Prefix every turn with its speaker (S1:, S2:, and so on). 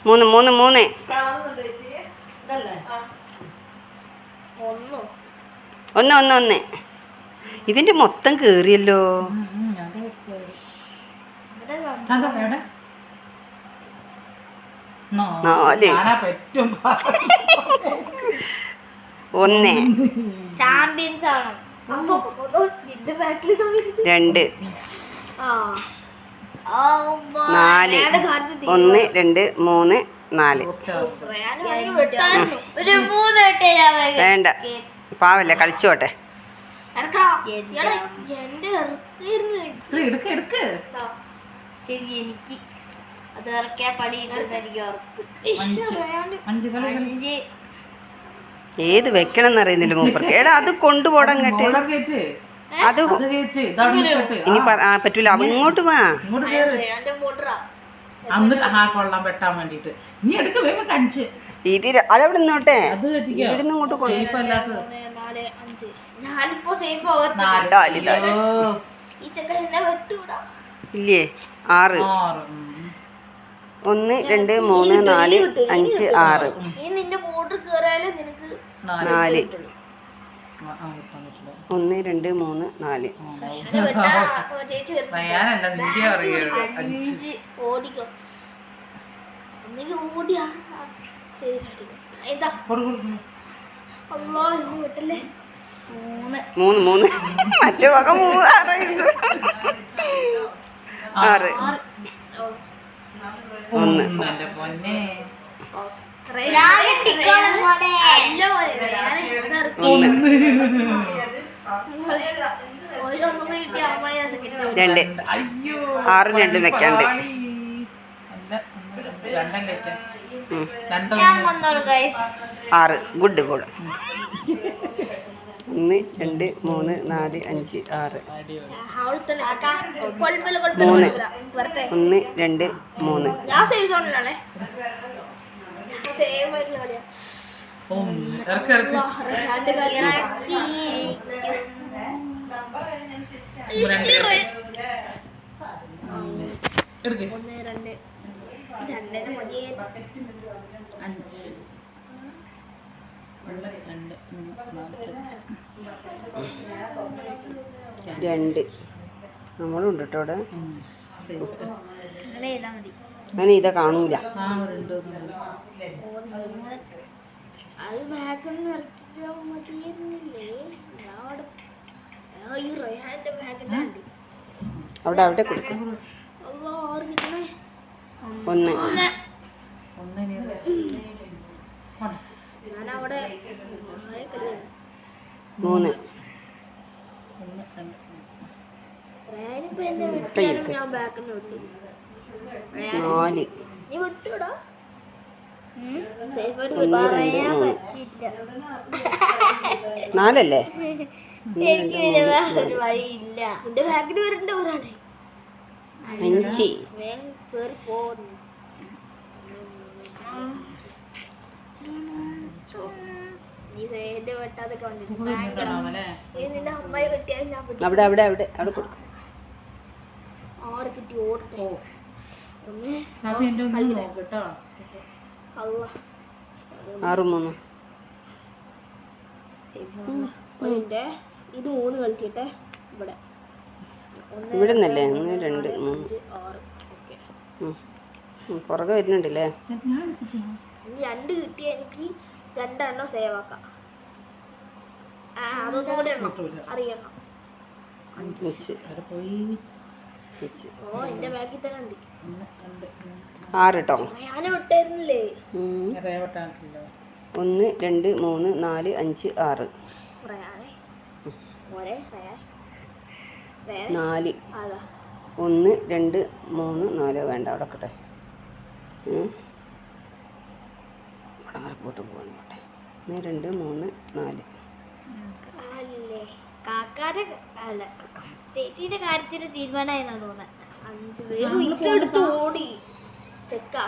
S1: മൂന്ന് മൂന്ന് മൂന്ന് ഒന്ന് ഒന്ന് ഒന്ന് ഇവന്റെ മൊത്തം കേറിയല്ലോ. ഒന്ന് രണ്ട് നാല് ഒന്ന് രണ്ട് മൂന്ന് നാല്. വേണ്ട പാവല്ലേ കളിച്ചോട്ടെ.
S2: എനിക്ക് അത് ഇറക്കിയാ പണി
S1: ഏത് വെക്കണം എന്നറിയുന്നില്ല മൂപ്പർക്ക്. എടാ അത് കൊണ്ടുപോടാൻ കേട്ട് അത് ഇനി പറ്റൂല. അങ്ങോട്ട് വാ. അതവിടെ നിന്നോട്ടെ. ഇവിടുന്ന് ഇങ്ങോട്ട് ഇല്ലേ. 6 1 2 3 4 5 6 4 1 2 3 4. മൂന്ന് മൂന്ന് മറ്റേ വക 6 ഒന്ന് രണ്ട് 6 2 വെക്കാണ്ട് 6. Good good. 1 2 3 4 5 6 3 1 2 3. രണ്ട് നമ്മളുണ്ട് കേട്ടോ അവിടെ. അങ്ങനെ ഇതാ കാണൂല. അവിടെ അവിടെ കൊടുക്കും. 1 3 4 4 5 അവിടെ അവിടെ അവിടെ അവിടെ കൊടുക്കും.
S2: 6 കിട്ടി. ഓട്ടോ
S1: 6 3
S2: ഇത് 3 കളിച്ചിട്ടെ ഇവിടെ
S1: ഇവിടെ നിന്നല്ലേ 1 2 3 പുറകെ വരുന്നുണ്ടല്ലേ.
S2: 2 കിട്ടിയ എനിക്ക് 2 എണ്ണം സേവ് ആക്കാം. അതൊന്നും കൂടെ അറിയണം. എന്റെ ബാക്കിൽ തന്നെ ഉണ്ട്
S1: 6 കേട്ടോ.
S2: ഞാൻ വിട്ടായിരുന്നില്ലേ.
S1: 1 2 3 4 5 6 4 1 2 3 4. വേണ്ട അവിടെ കട്ടെ. പോട്ട് പോകണം പോട്ടെ. 1 2 3 4.
S2: കാക്കാരെ അല്ല ചേച്ചിയുടെ കാര്യത്തിന് തീരുമാനമായെന്നാ തോന്നുന്നത്. 5 പേര് എടുത്ത് ഓടി ചെക്കാ.